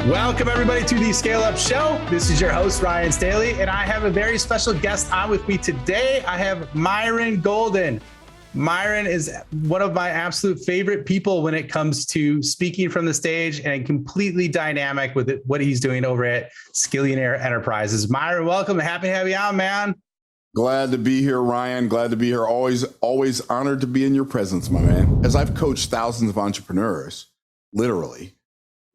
Welcome, everybody, to the Scale Up Show. This is your host, Ryan Staley, and I have a very special guest on with me today. I have Myron Golden. Myron is one of my absolute favorite people when it comes to speaking from the stage and completely dynamic with what he's doing over at Skillionaire Enterprises. Myron, welcome. Happy to have you on, man. Glad to be here, Ryan. Glad to be here. Always honored to be in your presence, my man. As I've coached thousands of entrepreneurs, literally,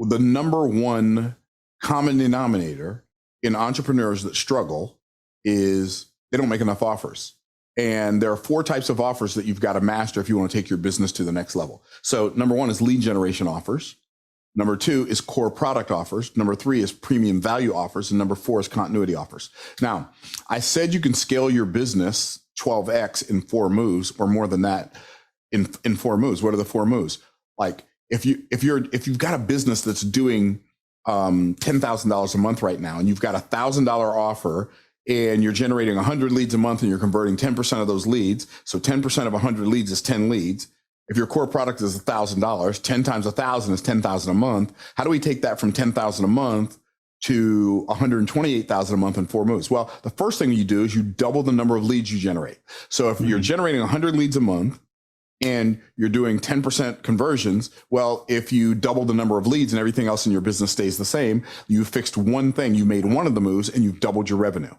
the number one common denominator in entrepreneurs that struggle is they don't make enough offers. And there are 4 types of offers that you've got to master if you want to take your business to the next level. So number 1 is lead generation offers. Number 2 is core product offers. Number 3 is premium value offers. And number 4 is continuity offers. Now, I said you can scale your business 12x in 4 moves or more than that in 4 moves. What are the 4 moves? Like, if you've got a business that's doing $10,000 a month right now, and you've got a $1,000 offer, and you're generating 100 leads a month, and you're converting 10% of those leads, so 10% of 100 leads is 10 leads. If your core product is $1,000, 10 times 1,000 is 10,000 a month. How do we take that from 10,000 a month to 128,000 a month in 4 moves? Well, the first thing you do is you double the number of leads you generate. So if you're generating 100 leads a month, and you're doing 10% conversions, well, if you double the number of leads and everything else in your business stays the same, you fixed one thing, you made one of the moves, and you've doubled your revenue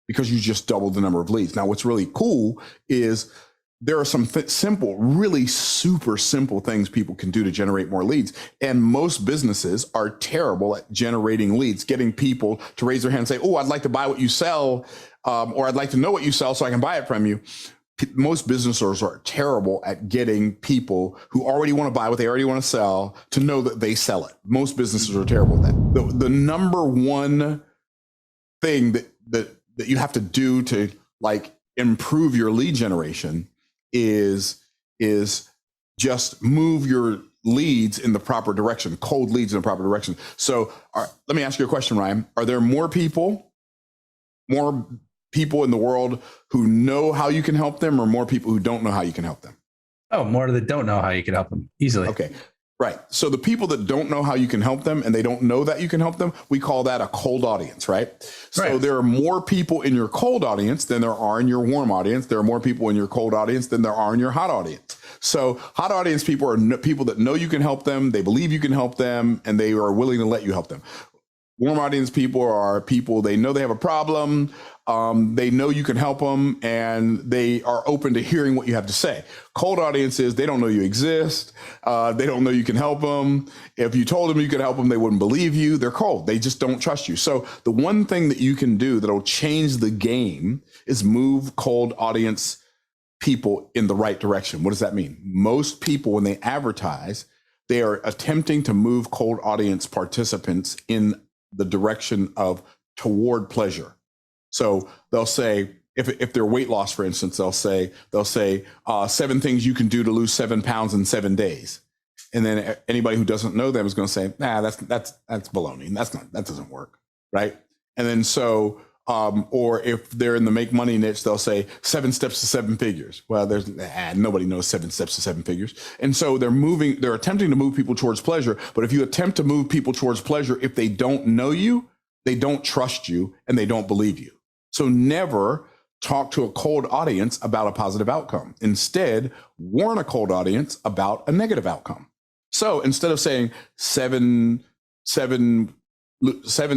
because you just doubled the number of leads. Now, what's really cool is there are some simple, really super simple things people can do to generate more leads. And most businesses are terrible at generating leads, getting people to raise their hand and say, oh, I'd like to buy what you sell, or I'd like to know what you sell so I can buy it from you. Most businesses are terrible at getting people who already want to buy what they already want to sell to know that they sell it. Most businesses are terrible at that. The number one thing that you have to do to like improve your lead generation is just move your leads in the proper direction, cold leads in the proper direction. So let me ask you a question, Ryan. Are there more people in the world who know how you can help them, or more people who don't know how you can help them? Oh, more that don't know how you can help them easily. Okay. Right. So the people that don't know how you can help them and they don't know that you can help them, we call that a cold audience, right? So there are more people in your cold audience than there are in your warm audience. There are more people in your cold audience than there are in your hot audience. So hot audience people are people that know you can help them, they believe you can help them, and they are willing to let you help them. Warm audience people are people, they know they have a problem, they know you can help them, and they are open to hearing what you have to say. Cold audiences, they don't know you exist. They don't know you can help them. If you told them you could help them, they wouldn't believe you. They're cold. They just don't trust you. So the one thing that you can do that'll change the game is move cold audience people in the right direction. What does that mean? Most people, when they advertise, they are attempting to move cold audience participants in the direction of toward pleasure. So they'll say, if they're weight loss, for instance, they'll say 7 things you can do to lose 7 pounds in 7 days. And then anybody who doesn't know them is going to say, nah, that's baloney. That doesn't work. Right. And then or if they're in the make money niche, they'll say 7 steps to 7 figures. Well, nobody knows 7 steps to 7 figures. And so they're attempting to move people towards pleasure. But if you attempt to move people towards pleasure, if they don't know you, they don't trust you, and they don't believe you. So never talk to a cold audience about a positive outcome. Instead, warn a cold audience about a negative outcome. So instead of saying 7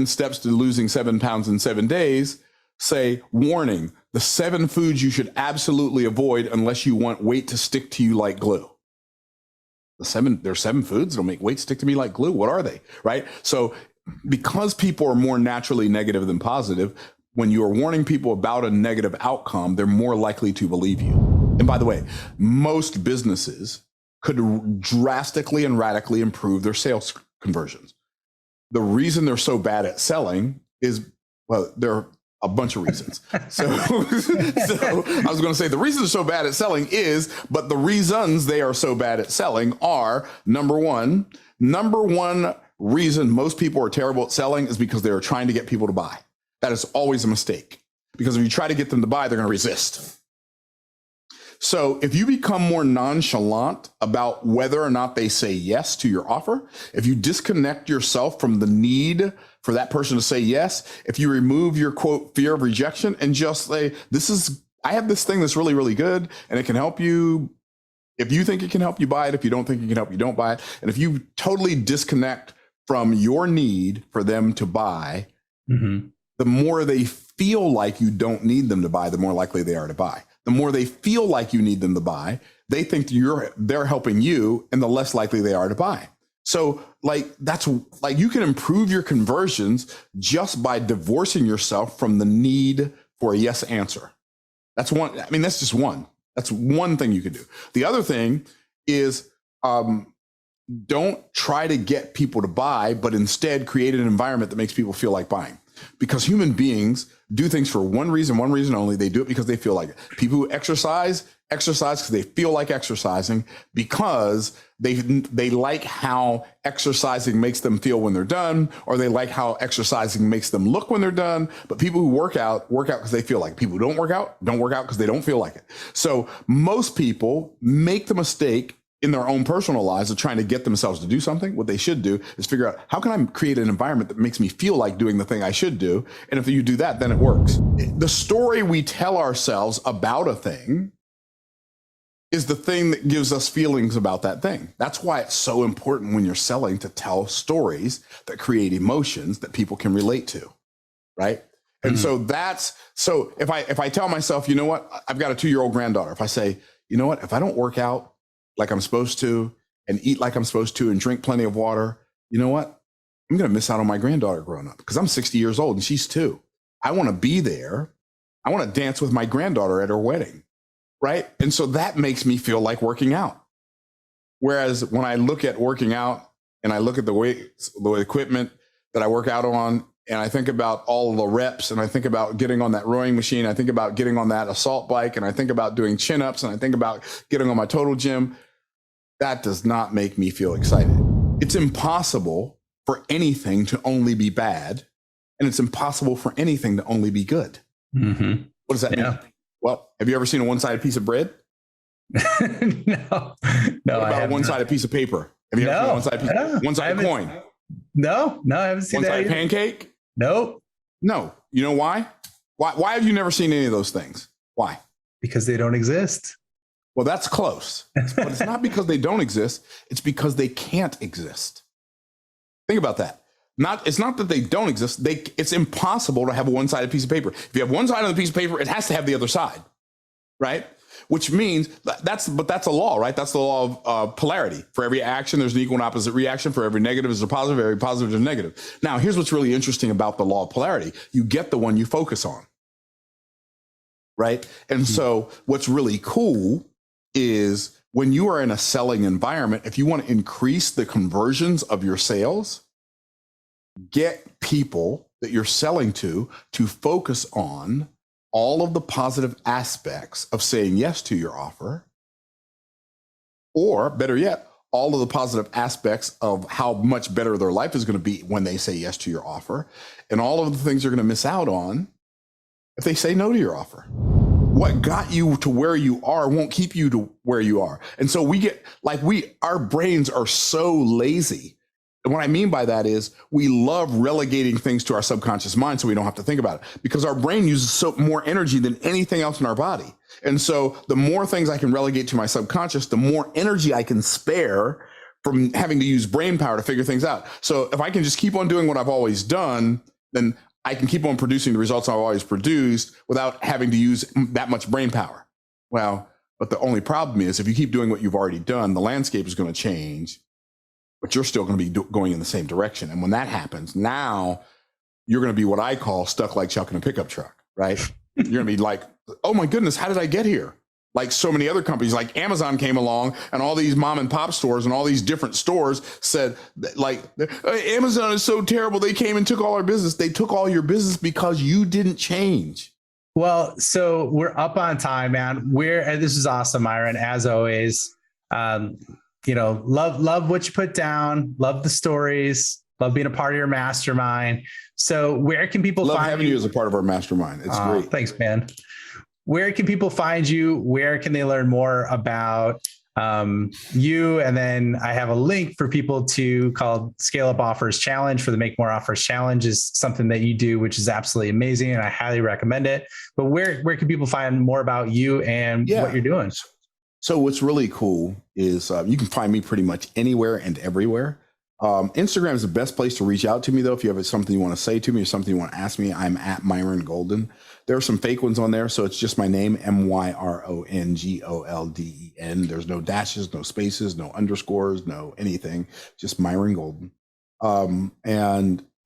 steps to losing 7 pounds in 7 days, say, warning, the 7 foods you should absolutely avoid unless you want weight to stick to you like glue. There's 7 foods that'll make weight stick to me like glue. What are they? Right? So because people are more naturally negative than positive, when you are warning people about a negative outcome, they're more likely to believe you. And by the way, most businesses could drastically and radically improve their sales conversions. The reason they're so bad at selling is, well, there are a bunch of reasons. So I was going to say the reason they're so bad at selling but the reasons they are so bad at selling are number one reason most people are terrible at selling is because they are trying to get people to buy. That is always a mistake, because if you try to get them to buy, they're going to resist. So if you become more nonchalant about whether or not they say yes to your offer, if you disconnect yourself from the need for that person to say yes, if you remove your quote fear of rejection and just say, I have this thing that's really, really good and it can help you. If you think it can help you, buy it. If you don't think it can help you, don't buy it. And if you totally disconnect from your need for them to buy, the more they feel like you don't need them to buy, the more likely they are to buy. The more they feel like you need them to buy, they think they're helping you, and the less likely they are to buy. So that's you can improve your conversions just by divorcing yourself from the need for a yes answer. That's one. I mean, that's just one. That's one thing you can do. The other thing is don't try to get people to buy, but instead create an environment that makes people feel like buying. Because human beings do things for one reason only. They do it because they feel like it. People who exercise because they feel like exercising, because they like how exercising makes them feel when they're done, or they like how exercising makes them look when they're done. But people who work out because they feel like it. People who don't work out because they don't feel like it. So most people make the mistake in their own personal lives of trying to get themselves to do something. What they should do is figure out, how can I create an environment that makes me feel like doing the thing I should do? And if you do that, then it works. The story we tell ourselves about a thing is the thing that gives us feelings about that thing. That's why it's so important when you're selling to tell stories that create emotions that people can relate to, right? And so if I tell myself, you know what, I've got a 2-year-old granddaughter. If I say, you know what, if I don't work out like I'm supposed to and eat like I'm supposed to and drink plenty of water, you know what? I'm going to miss out on my granddaughter growing up, because I'm 60 years old and she's 2. I want to be there. I want to dance with my granddaughter at her wedding, right? And so that makes me feel like working out. Whereas when I look at working out and I look at the weights, the equipment that I work out on, and I think about all of the reps, and I think about getting on that rowing machine, I think about getting on that assault bike, and I think about doing chin-ups, and I think about getting on my total gym, that does not make me feel excited. It's impossible for anything to only be bad, and it's impossible for anything to only be good. What does that mean? Well, have you ever seen a one-sided piece of bread? No. What about a one-sided piece of paper? Have you ever seen a one-sided coin? No, I haven't seen that. One-sided pancake? Nope. No. You know why? Why have you never seen any of those things? Why? Because they don't exist. Well, that's close. But it's not because they don't exist. It's because they can't exist. Think about that. It's not that they don't exist. It's impossible to have a one-sided piece of paper. If you have one side of the piece of paper, it has to have the other side, right? Which means that's a law, right? That's the law of polarity. For every action, there's an equal and opposite reaction. For every negative, there's a positive. Every positive, there's a negative. Now, here's what's really interesting about the law of polarity. You get the one you focus on, right? And so what's really cool is when you are in a selling environment, if you want to increase the conversions of your sales, get people that you're selling to focus on all of the positive aspects of saying yes to your offer, or better yet, all of the positive aspects of how much better their life is going to be when they say yes to your offer, and all of the things you're going to miss out on if they say no to your offer. What got you to where you are won't keep you to where you are. And so our brains are so lazy. And what I mean by that is we love relegating things to our subconscious mind so we don't have to think about it, because our brain uses more energy than anything else in our body. And so the more things I can relegate to my subconscious, the more energy I can spare from having to use brain power to figure things out. So if I can just keep on doing what I've always done, then I can keep on producing the results I've always produced without having to use that much brain power. Well, but the only problem is if you keep doing what you've already done, the landscape is going to change, but you're still going to be going in the same direction. And when that happens, now you're going to be what I call stuck like Chuck in a pickup truck, right? You're going to be like, oh my goodness, how did I get here? Like so many other companies, like Amazon came along and all these mom and pop stores and all these different stores said, like, Amazon is so terrible. They came and took all our business. They took all your business because you didn't change. Well, so we're up on time, man. This is awesome, Myron, as always. Love what you put down. Love the stories. Love being a part of your mastermind. So where can people find having you as a part of our mastermind? It's great. Thanks, man. where can people find you? Where can they learn more about you? And then I have a link for people to called Scale Up Offers Challenge for the Make More Offers Challenge is something that you do, which is absolutely amazing. And I highly recommend it. But where can people find more about you and what you're doing? So what's really cool is you can find me pretty much anywhere and everywhere. Instagram is the best place to reach out to me, though. If you have something you want to say to me or something you want to ask me, I'm at Myron Golden. There are some fake ones on there. So it's just my name, MYRONGOLDEN. There's no dashes, no spaces, no underscores, no anything, just Myron Golden. And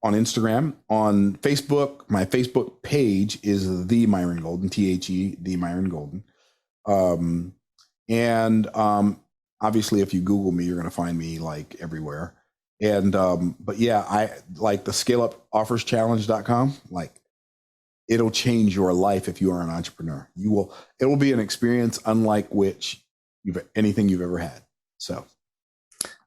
on Instagram, on Facebook, my Facebook page is The Myron Golden, THE, The Myron Golden. Obviously, if you Google me, you're going to find me like everywhere. And, but yeah, I like the scaleupofferschallenge.com. Like it'll change your life if you are an entrepreneur. It will be an experience unlike anything you've ever had. So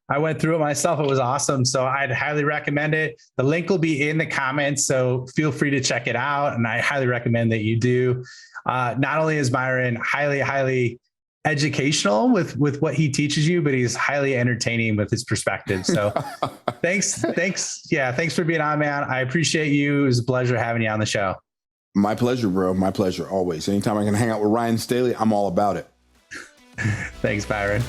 I went through it myself. It was awesome. So I'd highly recommend it. The link will be in the comments. So feel free to check it out. And I highly recommend that you do. Not only is Myron highly educational with what he teaches you, but he's highly entertaining with his perspective. So thanks. Yeah. Thanks for being on, man. I appreciate you. It was a pleasure having you on the show. My pleasure, bro. My pleasure. Always. Anytime I can hang out with Ryan Staley, I'm all about it. Thanks, Myron.